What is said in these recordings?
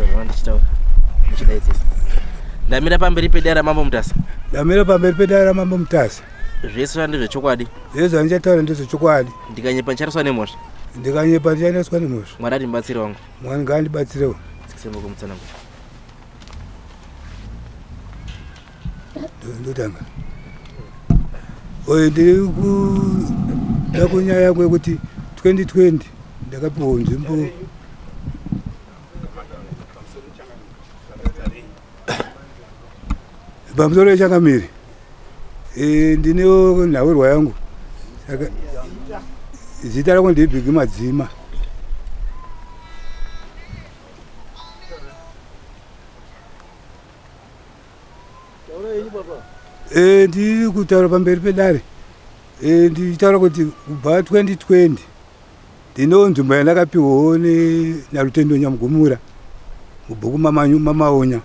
kuteza ndichitaura ndichidaidzisa ndamira pamberi pedare ramambo Mutasa. Ndamira pamberi pedare ramambo Mutasa. Zvese ndezvechokwadi. Zvese ndichataura ndezvechokwadi. Ndikanyepa ndichariswa nemhosva. Ndikanyepa ndichariswa nemhosva. Mwari ndibatsire wangu. Mwari ngaandibatsirewo. Dzikisembo kumutsanangu. Ndotanga. Oye ndiri kuda kunyaya yangu yekuti 2020 ndakapiwa nzvimbo pamusoro yeChangamire. Ndinewo nhawirwa yangu. Saka zita rangu ndibhigi Madzima. Ndiri kutaura pamberi pedare. Ndichitaura kuti kubva 2020 ndinewo nzvimbo yandakapiwawo naRutendo Nyamugumura mubhuku Mamaonya.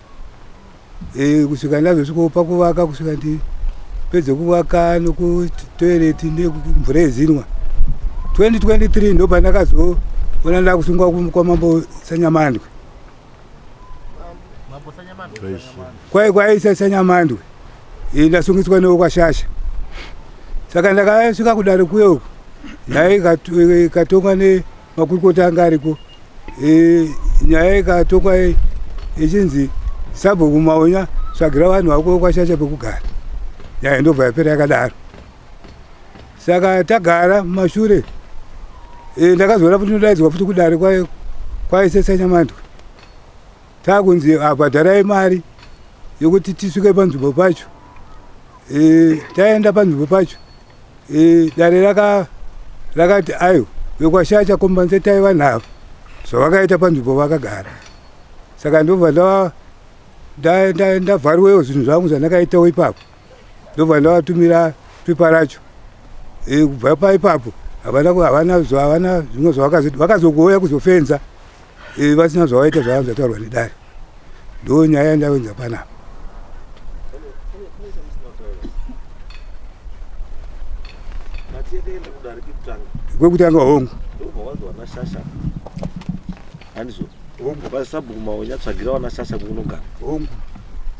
Kusvika ndazosvikawo pakuvaka kusvika ndipedze kuvaka nokutoireti nemvura yezinwa 2023 ndo pandakazoona ndakusungwa kwamambo Sanyamandwe. Kwaisa Sanyamandwe ndasungiswa newo kwaShasha. Saka ndakasvika kudare kuyo nyaya ikatongwa nemakurukota anga ariko. Nyaya ikatongwa ichinzi sabhuku Maonya tsvagira vanhu vako kwaShasha pekugara. Nyaya ndobva yapera yakadaro. Saka tagara mumashure ndakazoona kuti ndodaidzwa futi kudare kwaise Sanyamandwe. Takunzi bhadharai mari yokuti tisvike panzvimbo pacho. Taenda panzvimbo pacho. Dare rakati ayo vekwaShasha kombanzetai vanhu ava zvavakaita panzvimbo vakagara. Saka ndobva ndavhariwewo zvinhu zvangu zvandakaitawo ipapo. Ndobva ndavatumira pepa racho. Kubva paipapo havana zvimwe zvavakazogouya kuzofenza vasina zvavaita zvavanga zvataurwa nedare. Ndo nyaya yandavenza panapa. Kwekutanga hongu. Sabhuku Maonya tsvagira wanaShasha kunogara. Hongu.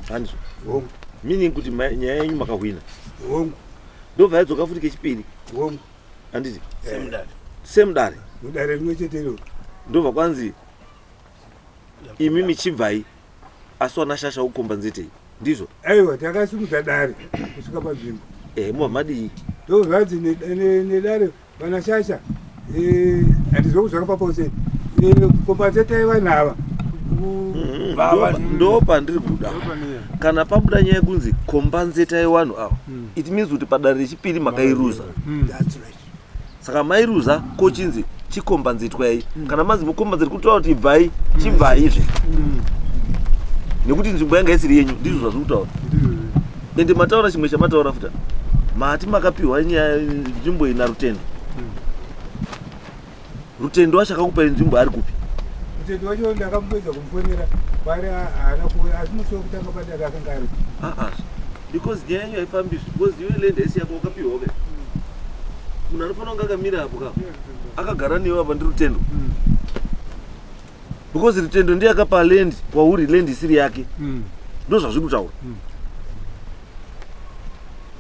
Handizo. Hongu. Meaning kuti nyaya yenyu makahwina. Hongu. Ndobva yadzoka futi kechipiri. Hongu. Handiti? Same dare. Mudare rimwe chetero. Ndobva kwanzi imi michibvai asi wanaShasha ukombanzetei. Ndizvo? Aiwa takasimudza dare kusvika panzvimbo. Muhamadi. Ndozvanzi nedare vanaShasha handizokuzvaka papose. Kombanzetai vanhu ava. Ndo pandiri kuda. Kana pabuda nyaya yekunzi kombanzetai vanhu ava. It means kuti padare rechipiri makairuza. Saka mairuza kochinzi chikombanzetwai. Kana mazi mukombanzeti kutaura kuti ibvai chibvaizve. Nekuti nzvimbo yanga isiri yenyu ndizvo zvazviri kutaura. Ende mataura chimwe chamataura futa. Mati makapiwa nzvimbo ina Rutendo. Rutendo achakakupai nzvimbo ari kupi? Rutendo wacho ndakamupedza kumufonera pari haana kuuya asi musi wekutanga padare akanga ari. Because nyaya yenyu haifambi because iwe land yese yako wakapiwa ke. Munhu anofanira kunge akamira apo ka. Akagara newe apa ndi Rutendo. Because Rutendo ndiye akapa land kwauri land isiri yake. Ndo zvazviri kutaura.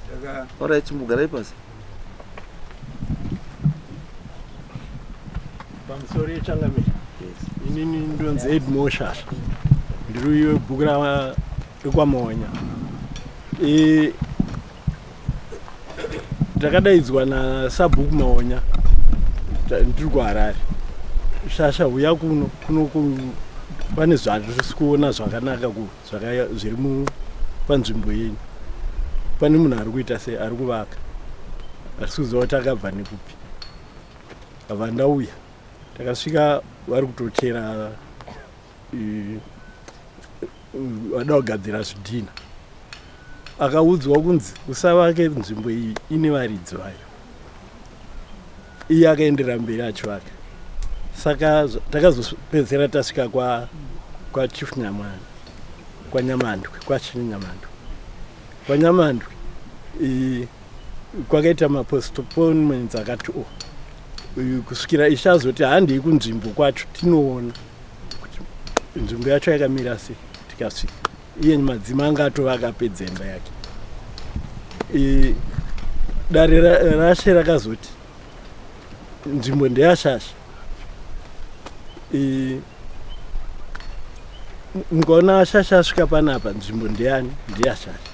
Saka alright chimugarai pasi. Pamusoro yeChangamire. Inini ndonzi Edmore Shasha. Ndiri webhuku rekwamaonya. Ndakadaidzwa naSabhuku Maonya ndiri kuHarare. Shasha uya kuno pane zvandiri kuona zvakanaka zviri panzvimbo yenyu. Pane munhu ari kuita sei ari kuvaka. Asi kuziva kuti akabva nekupi. Abva ndauya. Takasvika vari kutochera vada kugadzira zvidhina. Akaudzwa kunzi usavake nzvimbo iyi ine varidzi vayo. Iye akaendera mberi achivaka. Saka takazopedzera tasvika kwaChief Nyamandwe, kwaNyamandwe, kwaChini Nyamandwe. KwaNyamandwe kwakaita mapostponements akati kusvikira ichazoti handei kunzvimbo kwacho tinoona kuti nzvimbo yacho yakamira sei tikasvika iye madzima anga atovaka pedzemba yake. Dare rashe rakazoti nzvimbo ndeyashasha. Mukaona shasha asvika panapa nzvimbo ndeyani? Ndeyashasha.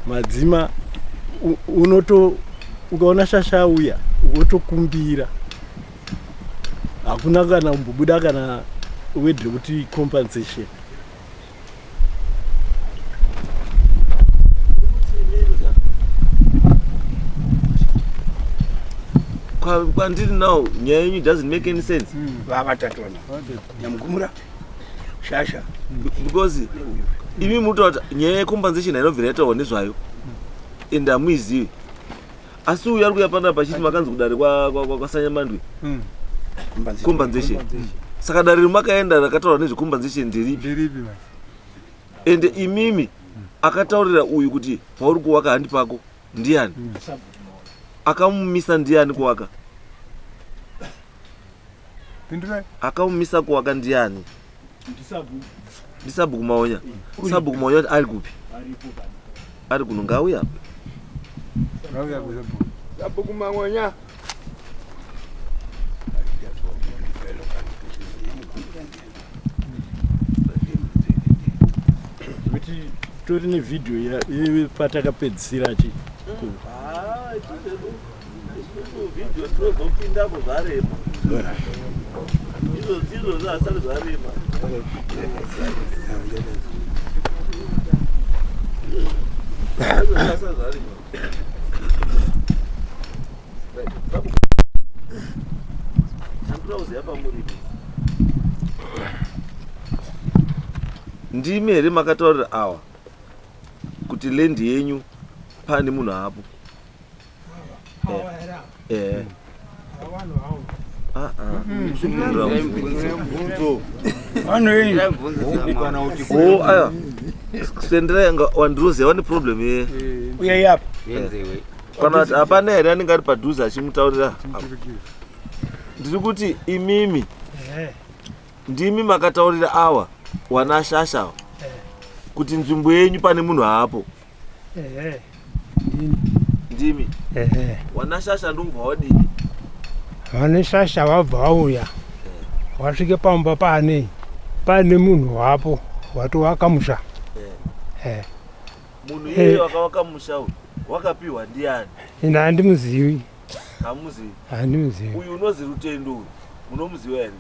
Madzima ukaona shasha auya wotokumbira, hakuna kana umbobuda kana word kuti compensation. Kwandiri now nyaya yenyu doesn't make any sense. Vavatatuona Nyamugumura shasha because imi mutota nyaya yecompensation inobvira yataurwa nezvayo ende hamuizivi. Asi uyu ari kuuya panapa achiti makanzi kudare kwasanyamandwi compensation. Saka dare rimakaenda rakataura nezvecompensation nderipi? Ende imimi akataurira uyu kuti pauri kuwaka handi pako ndiani? Akamumisa ndiani kuwaka? Akamumisa kuwaka ndiani? Ndisabu kumaonya. Sabu kumaonya ari kupi? Ari kuno ngauya. Sabu kumaonya. Tori nevidhio patakapedzisira chi Video tozopindapo zvarema. Izvo zvaasati zvarema. Ndimi here makataurira awa kuti lendi yenyu pane munhu hapo? Aya sendera yanga wandiroziva vane problem ye uyayapa kana kuti hapana here anenge ari padhuze achimutaurira. Ndiri kuti imimi ndimi makataurira awa wana shasha kuti nzvimbo yenyu pane munhu hapo. Ndimi wana shasha ndobva wadini? Vane shasha wabva wauya wasvike pamba pane munhu wapo watovaka musha. Munhu iye wakavaka musha uyu wakapiwa ndiani? Ina handimuzivi. Hamuzivi? Handimuzivi. Uyu unozi Rutendo uyu munomuziva here?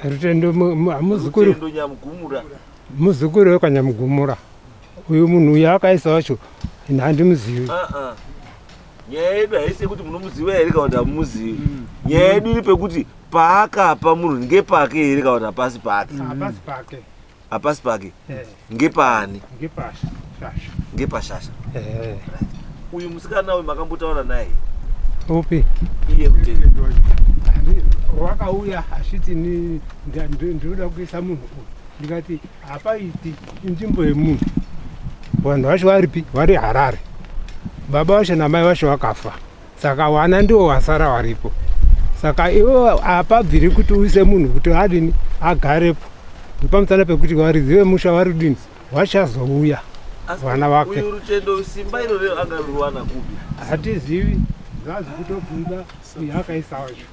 Rutendo hamuzukuru. Rutendo Nyamugumura. Muzukuru wekanyamugumura. Uyu munhu uyu akaisa wacho ina handimuzivi. Nyaya yedu haisi yekuti munomuziva here kana kuti hamumuzivi. Nyaya yedu iri pekuti paakapa munhu ngepake here kana kuti hapasi pake? Hapasi pake. Hapasi pake? Ngepani? Ngepashasha. Ngepashasha. Uyu musikana uyu makambotaura naye? Upi? Iye Rutendo. Wakauya achiti ndinoda kuisa munhu uyu. Ndikati hapaiti inzvimbo yemunhu. Vanhu vacho varipi? Vari Harare. Baba vacho namai vacho vakafa. Saka wana ndiwo wasara waripo. Saka iwo hapabviri kuti uise munhu kuti adini agarepo. Pamusana pekuti warizive musha waridini wachazouya vana vake. Uyu Rutendo simba iro rero angaruwana kupi? Hatizivi. Zvazi kutobvunza uyu akaisa wacho.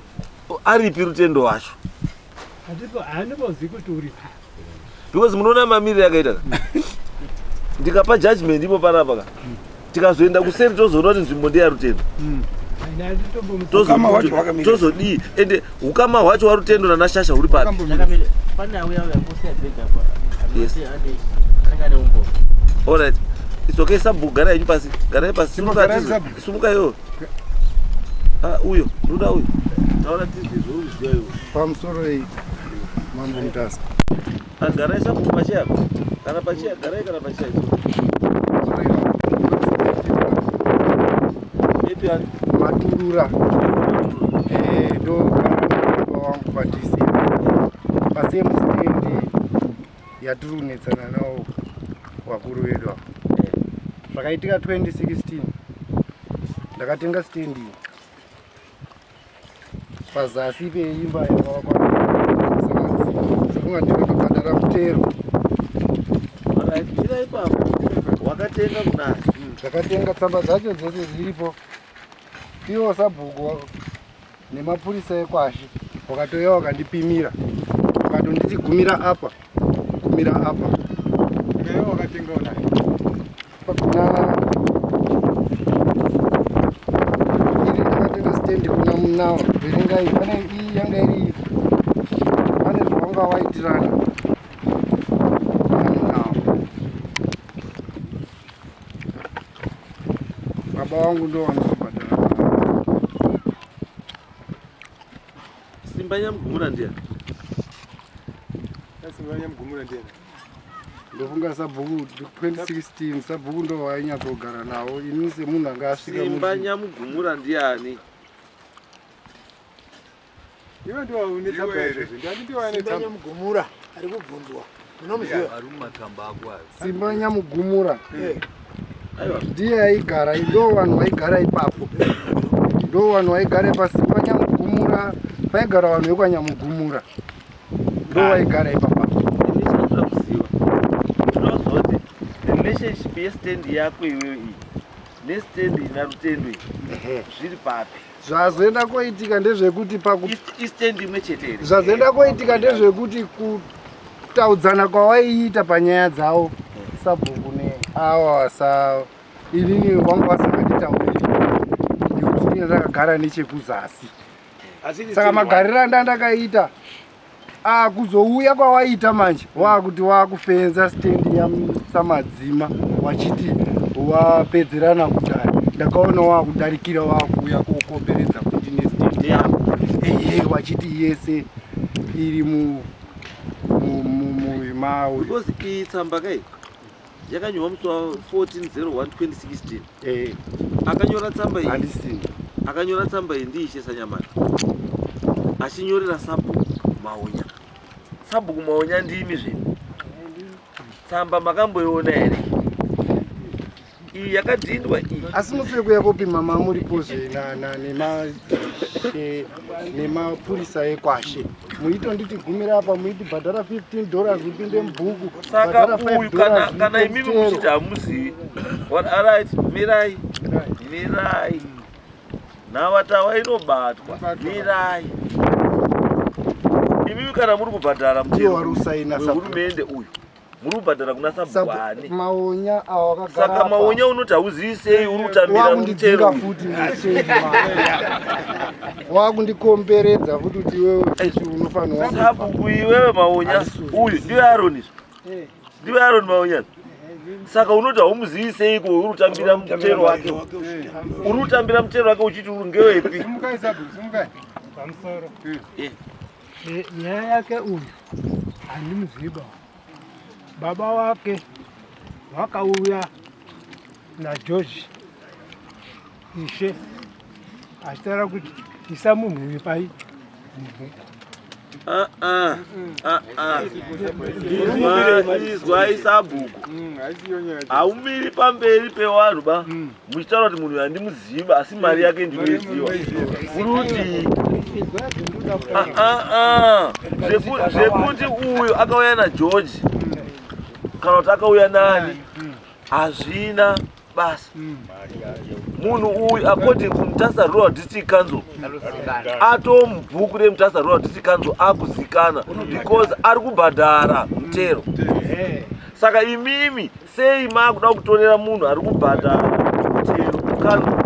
Aripi Rutendo wacho? Handimbozivi kuti uri because munoona mamiriro yakaita ndikapa judgment ipo panapa tikazoenda kuseri tozoona kuti nzvimbo ndeya Rutendo. Tozodii ende ukama hwacho waRutendo nana shasha huri papi? Alright, it's okay. Sabu garai pasi, garai pasi. Sumuka yo. Uyo, ruda uyo. Taona tizi zuri ziyo. Pamusoro hii mambo mtasa. Garai sabu pachia. Kana pachia, garai kana pachia. Epi ani maturura. Do wangu patisi. Pasi mstendi yaturunetsana nawo wakuru wedu. Zvakaitika 2016 ndakatenga stendi pazasi peimba yakavakwa mutero. Ira ipapo wakatenga kunani? Ndakatenga tsamba dzacho dzose dziripo. Iwo sabhuku nemapurisa eKwashi wakatoya wakandipimira. Wakatonditi gumira apa. Gumira apa. Leo wakatenga unani. Kuna ili ndakatenga stand kuna mnawa. Verenga iyi pane iyi yanga iri. Pane zvawanga waitirana. Baba wangu ndo wanobhadhara. Simba Nyamugumura ndiye. Simba Nyamugumura ndiye. Ndofunga sabhuku 2016 sabhuku ndo wainyatsogara nawo. Ini semunhu anga asvika Simba Nyamugumura ndiani? Iwe ndio une tsamba yacho. Ndani ndio ane tsamba Nyamugumura ari kubvunzwa. Unomuziva? Ari mumakamba ako ayo. Simba Nyamugumura. Aiwa. Ndiye aigara, ndo vanhu vaigara ipapo. Ndo vanhu vaigara paSimba Nyamugumura. Paigara vanhu vekwaNyamugumura. Ndo vaigara ipapo. Ndinoda kuziva. Ndinozoti relationship yestand yako iwewe iyi nestand ina Rutendo iyi zviri papi? Zvazoenda koitika ndezvekuti Istand imwe chete here. zvazoenda koitika ndezvekuti kutaudzana kwavaiita panyaya dzavo sabhuku neawa vasa inini vanga vasinganditauriri nekuti ndine ndakagara nechekuzasi. Saka magariro andandakaita kuzouya kwawaita manje wakuti wakufenza stendi yasamadzima wachiti wapedzerana kudhara. Ndakaona wakudarikira wakuuya kokomberedza kuti nestendi yako wachiti yese iri mumawe. Because iyi tsamba kai yakanyorwa musi wa 14/01/2016. Akanyora tsamba iyi. Handisini. Akanyora tsamba iyi ndiishe Sanyamari. Achinyorera Sabhuku Maonya. Sabhuku Maonya ndimi zvino. Tsamba makamboiona here? Iyi yakadhindwa iyi. Asi museko yakopima mamuripozve nemapurisa eKwashi. Muito nditi gumira apa muiti bhadhara $15 upinde mubhuku. Saka uyu kana imimi muchiti hamuzivi. Alright, mirai. Mirai. Nhawatawa inobatwa. Mirai. Imimi kana muri kubhadhara muterowarusaina hurumende uyu muri kubhadhara kuna Sabhuku Maonya awakagara. Saka Maonya unoti hauzivi sei uri kutambira mutero futi wakundikomberedza futi kuti iwewe unofanira Sabhuku iwewe Maonya uyu ndiwe Aroni. Ndiwe Aroni Maonya. Saka unoti haumuzivi seiko uri kutambira mutero wake. Uri kutambira mutero wake uchiti uri ngewepi? Simukai Sabhuku, simukai. Pamusoro. Nyaya yake uyu handimuziva. Baba wake wakauya naJoji Ishe achitaura kuti isa munhu uyu pai mubhuku. Izwai Sabhuku. Haumiri pamberi pevanhu ba muchitaura kuti munhu handimuziva asi mari yake ndinoiziva. Kuti zvekuti uyu akauya naJoji kana kuti akauya nani hazvina basa. Munhu uyu according kuMutasa Rural District Council atoo mubhuku reMutasa Rural District Council akuzikana because ari kubhadhara mutero. Saka imimi sei makuda kutorera munhu ari kubhadhara mutero kana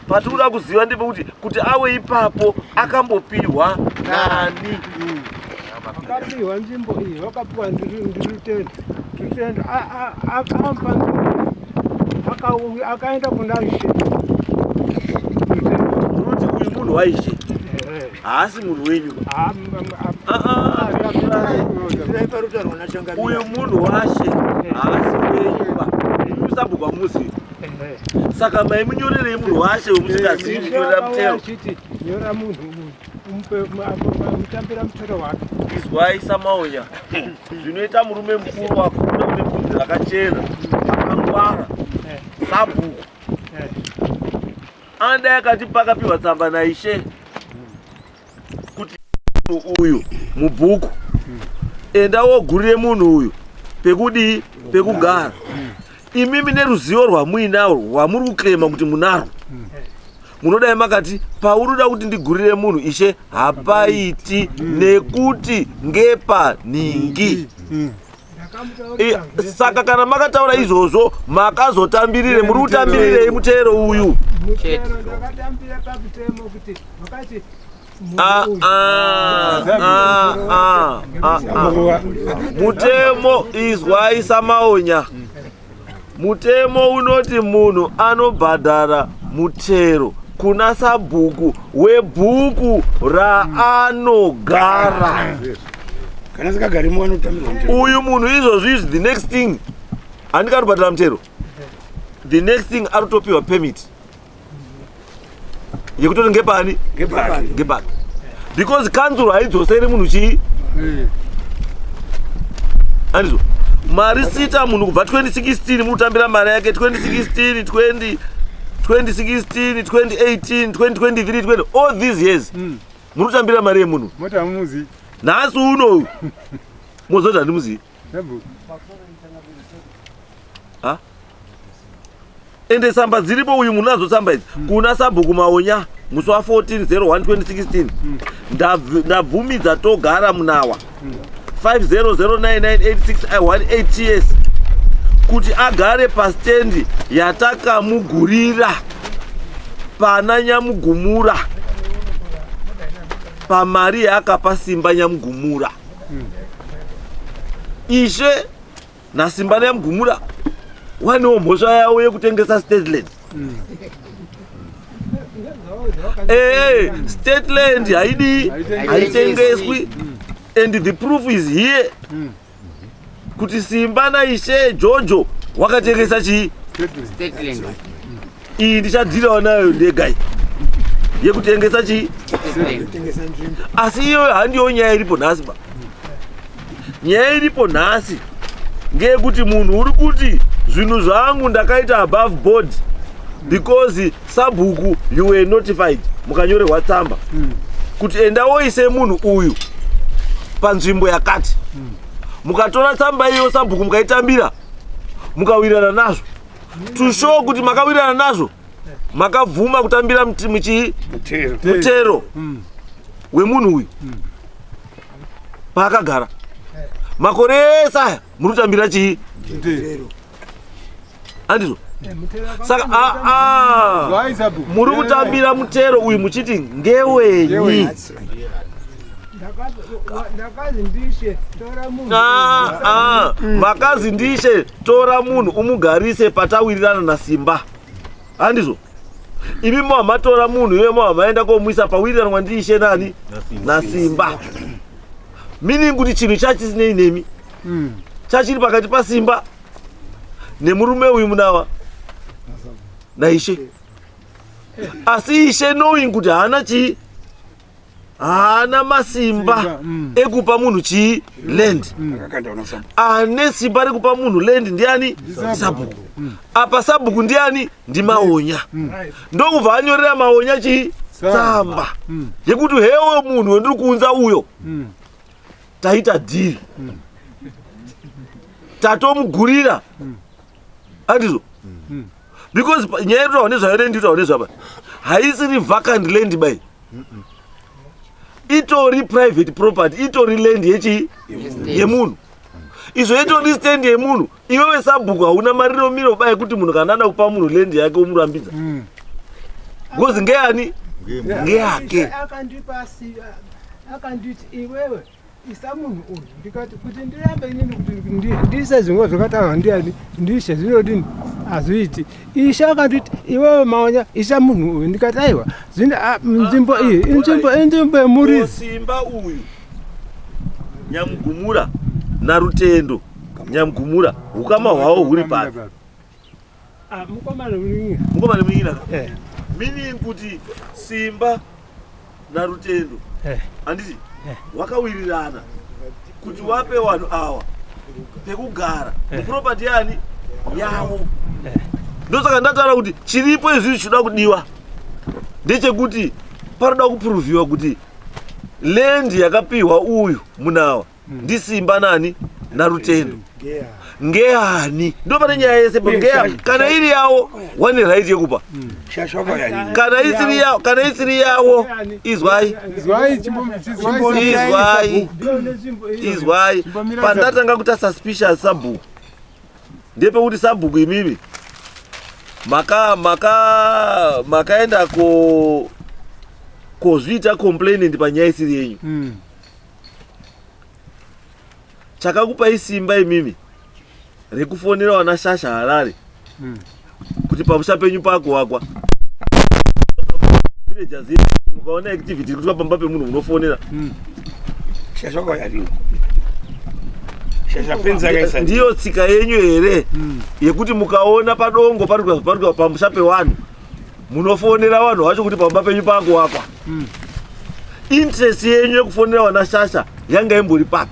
patikuda kuziva ndepekuti kuti awe ipapo akambopiwa nani? Akapiwa nzvimbo iyi wakapiwa ndiRutendo. Rutendo akaenda kuna Ishe. Unoti uyu munhu waIshe haasi munhu wenyu. Uyu munhu waShe haasi wenyu ba. Uyu Sabhuku hamuzivi. Saka maimunyorerei munhu waShe wemusingazivi kunyorera mutero? Nyora munhu mutambira mutero wake. Izwai Samaonya. Zvinoita murume mukuru wakunda une bvudzi rakachena akangwara Sabhuku. Anda akati pakapiwa tsamba naIshe kuti uyu mubhuku enda wogurire munhu uyu pekudi pekugara. Imimi neruzivo rwamuinarwo rwamuri kuklema kuti munarwo, munodai makati pauruda kuti ndigurire munhu Ishe hapaiti nekuti ngepaningi. Saka kana makataura izvozvo makazotambirire, muri kutambirirei mutero uyu? Mutemo izwai samaonya. Mutemo unoti munhu anobhadhara mutero kuna sabhuku webhuku raanogara. Kana sikagarimo anotambirwa mutero. Uyu munhu izvozvi the next thing handikati bhadhara mutero. The next thing arutopiwa permit yekutoti ngepani? Ngepani. Because council haidzoseri munhu chii? Andizvo. Mari sita munhu kubva 2016 murutambira mari yake 2016, 2016, 2018, 2023, 20 all these years. Murutambira mari yemunhu. Mota muzi. Nhasi uno mozoti handimuzivi. Ende samba dziripo uyu munhu azotsamba idzi kuna sabhuku maonya musi wa14/01/2016 ndabvumidza togara munawa 50099861 kuti agare pastendi yatakamugurira pana Nyamugumura pamari yaakapa Simba Nyamugumura. Ishe naSimba Nyamugumura wanewo mhosva yavo yekutengesa state land. State land haitengeswi. And the proof is here. Kuti Simba naIshe Jojo wakatengesa chii? State land. Iyi ndichadhirawo nayo ndegai yekutengesa chii? Asi iyo handiyo nyaya iripo nhasi ba. Nyaya iripo nhasi ngeyekuti munhu uri kuti zvinhu zvangu ndakaita above board because sabhuku you were notified, mukanyorerwa tsamba kuti enda woise munhu uyu panzvimbo yakati. Mukatora tsamba iyo sabhuku mukaitambira mukawirana nazvo to show kuti makawirana nazvo makabvuma kutambira mutero wemunhu uyu paakagara makore ese aya muri kutambira chii? Andizvo. Saka muri kutambira mutero uyu muchiti ngewenyi. Makazindishe tora munhu umugarise patawirirana naSimba. Handizvo. Imi mamatora munhu iwe mamaenda komuisa pawirirana ndiIshe nani? naSimba. Meaning kuti chinhu chachisinei nemi. Chachiri pakati paSimba nemurume uyu munawa naIshe. Asi Ishe knowing kuti haana chii? Haana masimba ekupa munhu chii? Land. Ane simba rekupa munhu land ndiani? Sabhuku. Apa sabhuku ndiani? Ndimaonya. Ndokubva anyorera maonya chii? Tsamba yekuti hewe munhu wendiri kuunza uyo taita deal, tatomugurira. Andizvo. Because nyaya yetotaura nezvayo nditaura nezvapa haisiri vacant land by itori private property, itori land yechi yemunhu. Izvo itori stand yemunhu. Iwewe sabhuku hauna mariro miro bai kuti munhu kana ada kupa munhu land yake umurambidza. Because ngeani? Ngeyake. Akanditi iwewe isa munhu uyu ndikati kuti ndirambe inini kuti ndiise zvimwe zvakataurwa ndiani ndiIshe zvinodini hazviiti. Ishe akanditi iwewe maonya isa munhu uyu ndikati aiwa nzvimbo iyi inzvimbo yemurisi. Simba uyu Nyamugumura naRutendo Nyamugumura ukama hwawo huri pasi. Mukomana muningira. Mukomana muningira. Meaning kuti Simba naRutendo handiti wakawirirana kuti wape vanhu awa pekugara muproperty yani yavo. Ndosaka ndataura kuti chiripo izvi zvinoda kudiwa ndechekuti paroda kupruviwa kuti land yakapihwa uyu munawa ndisimba nani narutendo ngeani ndo pane nyaya yese ngea kana iri yawo wane right yekupa kana isiri yawo izwai pandatanga kuta suspicious sabhuku ndepekuti sabhuku imimi makaenda kozviita complainant panyaya isiri yenyu chakakupai simba imimi rekufonera wana Shasha Harare kuti pamusha penyu pakuwakwa mukaona activity kuti pamba pemunhu munofonera ndiyo tsika yenyu here yekuti mukaona padongo pari pamusha pevanhu munofonera vanhu vacho kuti pamba penyu pakuwakwa interest yenyu yekufonera wana Shasha yanga imbori papi?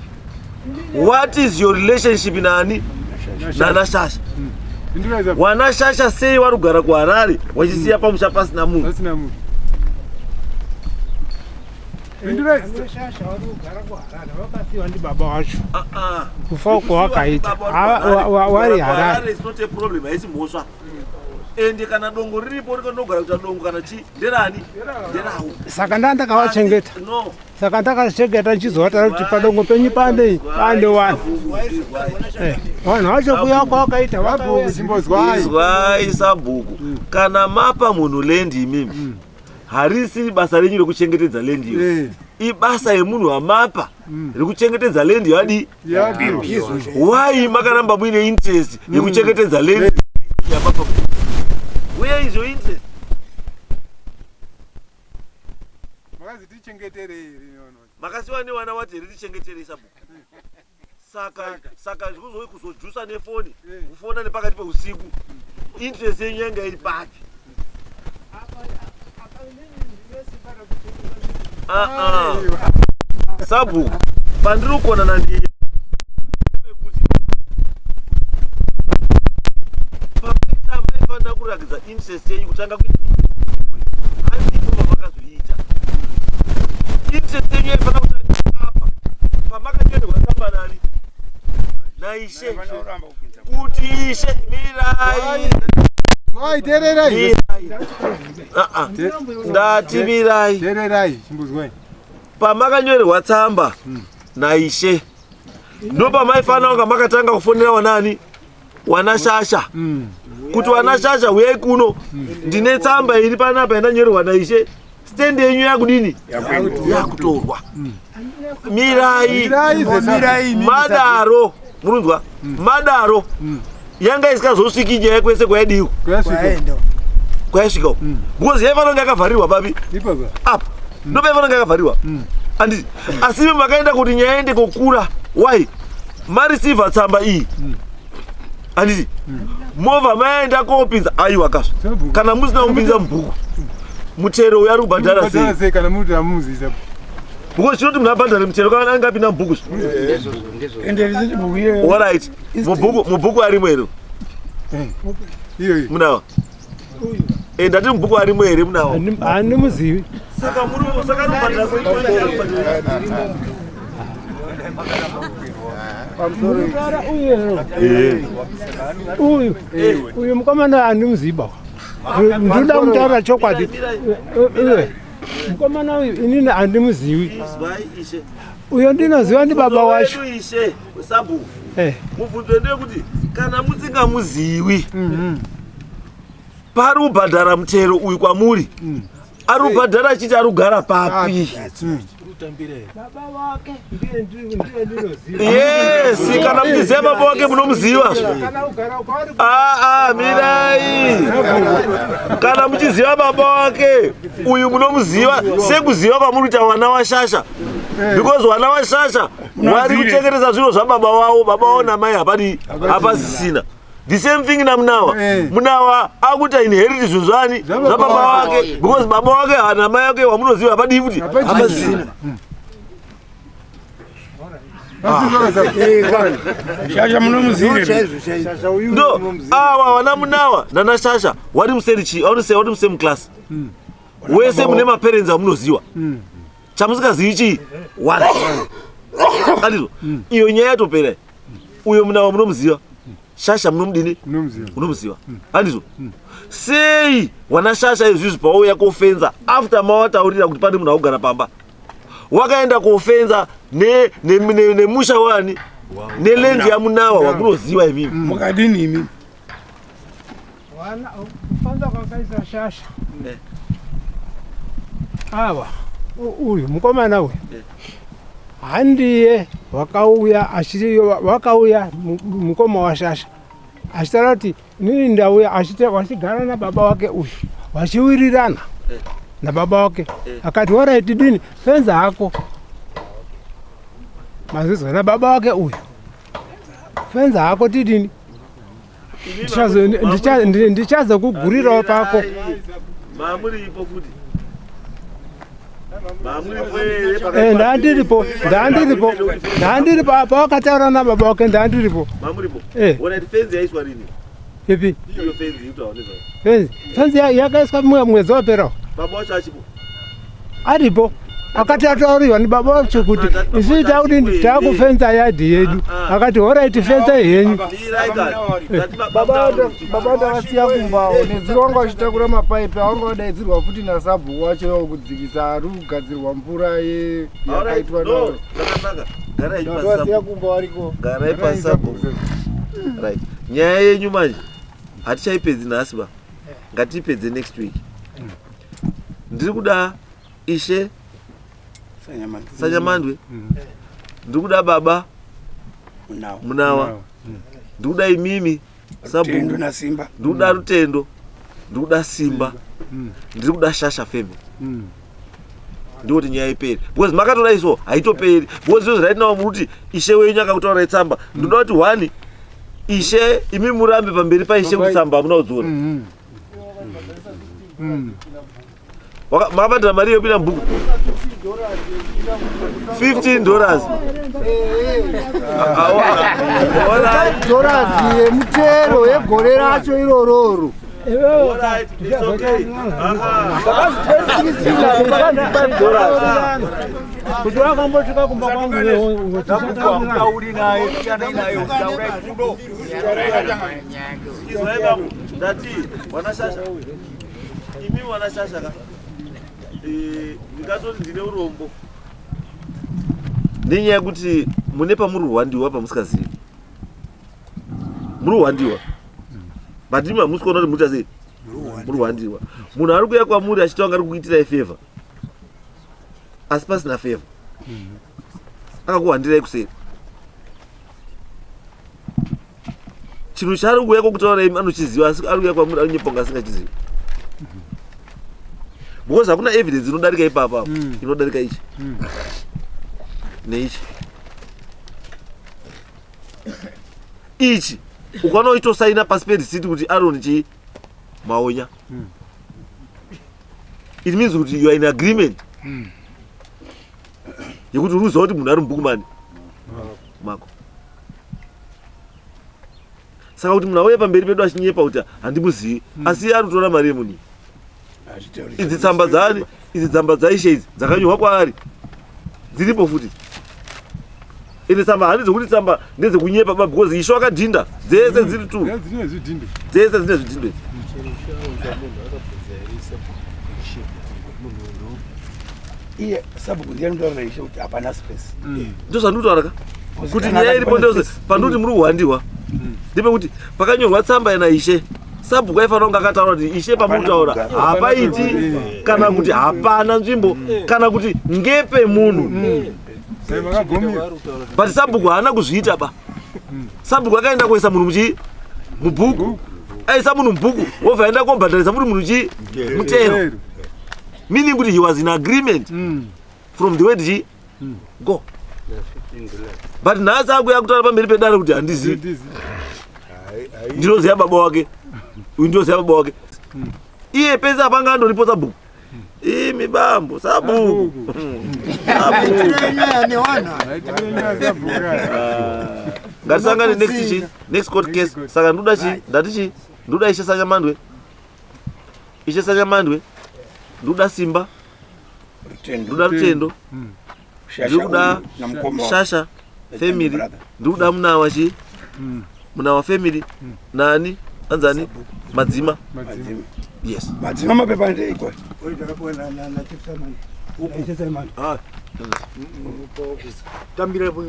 What is your relationship nani nana Shasha? Wana Shasha sei warugara kuHarare wachisiya pamusha pasina munhu? Shasha warugara kuHarare wakasiwa ndi baba wacho kufa kwakaita wari Harare. It's not a problem, haisi mhosva. Ende kana dongo riripo rikanogara kuita dongo kana chi nderani nderawo. Saka ndakavachengeta. No. Saka ndakachengeta nchizovatara kuti padongo penyu pande vanhu vacho kuya kwakaita izwai sabhuku kana mapa munhu lendi imimi harisi basa renyu rekuchengetedza lendi iyo ibasa yemunhu amapa rekuchengetedza lendi yadi why makaramba muine interest yekuchengetedza lendi yamapa? Where is your interest? Makasiwa ni wana wati ritichengetere sabhuku. Saka zvikuzowe kuzojusa nefoni kufona nepakati peusiku interest yenyu yanga iri paki? Sabhuku pandiri kuonana ndiye pakaita maifanira kurakidza interest yenyu kutanga kuita handipo mavakazoita interest yenyu yaifanira kutanga apa pamakatendwa tsamba nani naishe kuti ishe mirai ndati mirai pamakanyorerwa tsamba naishe ndo pamaifanira kunga makatanga kufonera wanani wana Shasha kuti wana Shasha uyai kuno ndine tsamba iri panapa yandanyorerwa naishe stand yenyu yakudini yakutorwa mirai madaro murunzwa madaro yanga isikazosviki nyaya kwese kwayadiko kwayasvika because yaifanira kunga yakavharirwa papi apa ndo paifanira kunga yakavharirwa anditi asi makaenda kuti nyaya ende kokura why mareceiva tsamba iyi anditi movha maenda kopinza aiwa kasva kana musina kupinza mubhuku mutero uyari kubhadhara sei kana muti amuziza because chinoti munhu abhadhare mutero kana angapinda mubhuku alright mubhuku arimo here munawa ndati mubhuku arimo here munawa handimuzivi saka nobhadhara uyu mukomana handimuziva ndoda mutaura chokwadi mukomana uyu inini handimuzivi uyo ndinoziva ndi baba wacho sabhuku mubvunzo ndeyekuti kana musingamuzivi pari kubhadhara mutero uyu kwamuri ari kubhadhara achiti ari kugara papi? Yes, kana muchiziva baba wake munomuziva. Mirai. Kana muchiziva baba wake uyu munomuziva sekuziva kwamurita wana waShasha. Because wana waShasha wari kuchengetedza zviro zvababa wavo, baba wavo namai hapasisina. The same thing na Munawa. Munawa akuita inherit zvinhu zvani zvababa wake because baba wake hana mai wake wamunoziva hapadi futi hapasisina. No, wana Munawa nana Shasha wari muserichi, wari musame class. Wese mune maparents amunoziva. Chamusikazivi chii? One. Andizwa iyo nyaya yatopera uyo munawa munomuziva shasha munomudini unomuziva andizwa sei wana shasha izvizvi pauya kofenza after mawataurira kuti pane munhu akugara pamba wakaenda kofenza nemusha wani nelendi yamunawa wamunoziva imimi mukadini imimi kufanza kwakaisa shasha ava uyu mukomana uyu handiye wakauya mukoma wa shasha achitaura kuti inini ndauya wachigara nababa wake uyu wachiwirirana nababa wake akati waraiti dini fenza hako mazvizwa nababa wake uyu fenza hako tidini ndichazokugurirawo pako mamuripo futi ndandiripo apa wakataura nababa wake ndandiripo ipi fenzi yakaiswa mwedzi waperawo aripo akati atauriwa nibaba wacho kuti isusu takudini takufenza yadhi yedu akati horaiti fenza henyu baba ndakasiya kumbawo nedziro wanga vachitakura mapaipi awanga vadaidzirwa futi nasabhuku wacho kudzikisa ari kugadzirwa mvura yakaitwa nawo ndakasiya kumba wariko garai pasabhuku nyaya yenyu manje hatichaipedzi nhasi ba ngatiipedze next week ndiri kuda ishe Sanyamandwe ndiri kuda baba munawa ndiri kuda imimi sabhuku ndiri kuda Rutendo ndiri kuda Simba ndiri kuda Shasha family ndikuti nyaya iperi because makatora iso haitoperi because zvozvo raitinawo muruti ishe wenyu akakutaura tsamba ndoda kuti wani ishe imi murambe pamberi paishe kutsamba hamuna kudzora makabhadhira mari yopinda mubhuku $15 dorazi yemutero yegore racho irororo kuti wakambosvika kumba kwangu ndati wanashasha imi wanashasha ka ndikatoti ndine urombo nenyaya yekuti mune pamuri rwandiwa pamusikazivi muri rwandiwa but imi hamusi kuona kuti muita sei muri rwandiwa munhu ari kuuya kwamuri achitanga ari kuitirai favor asi pasina favor akakuhandirai kuseri chinhu chaari kuuya kwokutaura imi anochiziva asi ari kuuya kwamuri anonyeponga asingachizivi because hakuna evidence inodarika ipapa inodarika ichi neichi ichi ukaona uchitosaina pasi perisiti kuti Aaron chi Maonya it means kuti you are in agreement yekuti uruziva kuti munhu ari mubhukumani mako saka kuti munhu auya pamberi pedu achinyepa kuti handimuzivi asi ari kutora mari yemunhu idzi tsamba dzani idzi tsamba dzaishe idzi dzakanyorwa kwaari dziripo futi ine tsamba handi dzokuti tsamba ndedzekunyepa ba because isho akadhinda dzese dziri tu dzese dzine zvidhindo idzi iye sabhuku ndiye anotaura ishe kuti hapana space ndozvandikutaura ka kuti nyaya iripo ndose panduti muri kuhwandiwa ndepekuti pakanyorwa tsamba yana ishe sabhuku aifanira kunge akataura kuti ishe pamutaura hapaiti kana kuti hapana nzvimbo kana kuti ngepe munhu but sabhuku haana kuzviita ba sabhuku akaenda kuisa munhu mubhuku aisa munhu mubhuku wobva aenda kobhadharisa muri munhu mutero meaning kuti he was in agreement from the word go but nhasi akuya kutaura pamberi pedare kuti handizivi ndinoziva baba wake uyu ndinoziva baba wake iye pese apanga andoripo sabhuku imi bambo sabhuku ngatisangane next court case saka ndoda ishe Sanyamandwe ndoda Simba ndoda Rutendo ndikuda Shasha family ndikuda muna wachi muna wa family nani anzani Madzima yes Madzima mapepa ndiko tambira po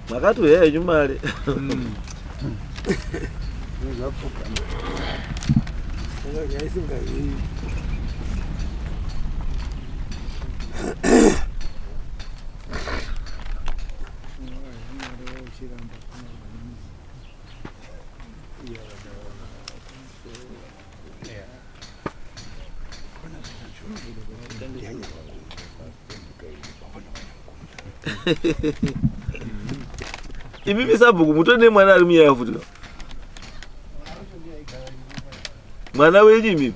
makatu yeye nyumale Imimi Sabhuku mutone mwana ari muyayo futi mwana wenyu imimi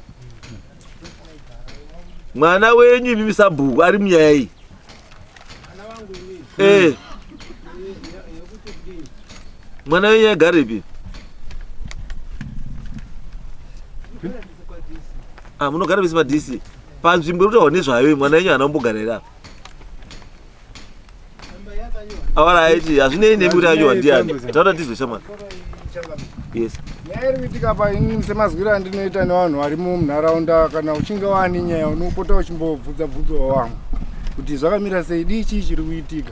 mwana wenyu imimi Sabhuku ari muyayi mwana wenyu agarepi munogara vese padhisi panzvimbo yekuti aone zvayo mwana wenyu anombogarira Alright, azvinei nekuti anyowa ndiani. Taura ndizwe shamani. Yes. Nyaya iri kuitika pa ini semazwiro andinoita nevanhu vari munharaunda kana uchinge waane nyaya unopota uchimbobvudza bvudzawo vamwe kuti zvakamira sei dii chii chiri kuitika.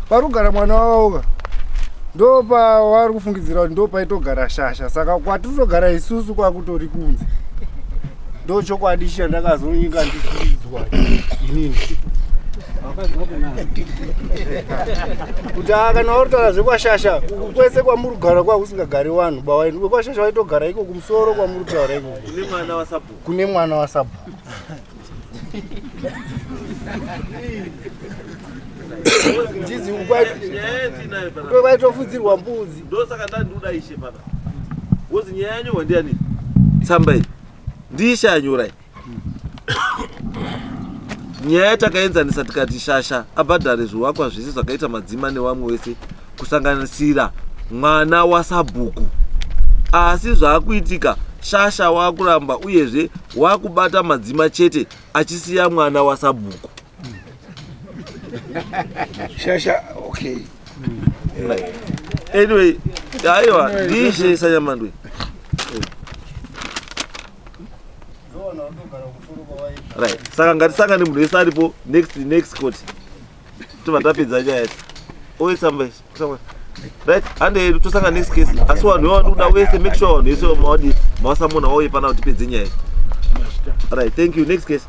Pari kugara mwana wavo ndo pavari kufungidzira kuti ndo paitogara Shasha saka kwatitogara isusu kwakutori kunze ndo chokwadi chandakazonyika ndichidzwa inini kuti kana uritaura zvekwashasha kwese kwamuri kugara kwakusingagari vanhu bawaini wekwashasha waitogara iko kumusoro kwamuri kutaura iko kune mwana waSabhuku ndizi kwaitofudzirwa mbudzi ndosaka ndandiuda ishe pana wozi nyaya yanyorwa ndiani tsamba iyi ndiishe anyora nyaya takaenzanisa tikati Shasha abhadhare zviwakwa zvese zvakaita Madzima nevamwe wese kusanganisira mwana waSabhuku asi zvaakuitika Shasha waakuramba uyezve waakubata Madzima chete achisiya mwana waSabhuku Shasha okay anyway aiwa ndiishe sanyamandwe right saka ngatisangane munhu wese aripo next court tobva tapedza nyaya yacho oitsamba right hande tosanga next case asi vanhu vevanoda wese make sure vanhu vese mawasamona wauye pana kuti tipedze nyaya yacho. Right, thank you. Next case.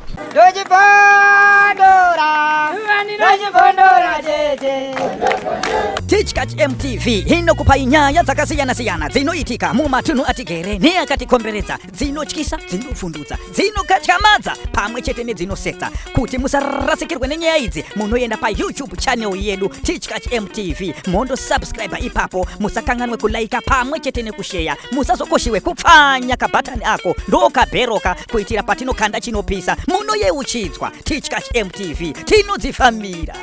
Teachcatch MTV inokupa nyaya dzakasiyana-siyana dzinoitika mumatunhu atigere neakatikomberedza, dzinotyisa, dzinofundutsa, dzinokatyamadza pamwe chete nedzinosetsa. Kuti musarasikirwe nenyaya idzi, munoenda pa YouTube channel yedu Teachcatch MTV, mondo subscribe ipapo, musakanganwe kulaika pamwe chete nekushare, musazokoshiwe kupfanya kabhatani ako ndokabheroka kuitira patinokanda chinopisa munoyeuchidzwa. Teachcatch MTV tinodzifambira.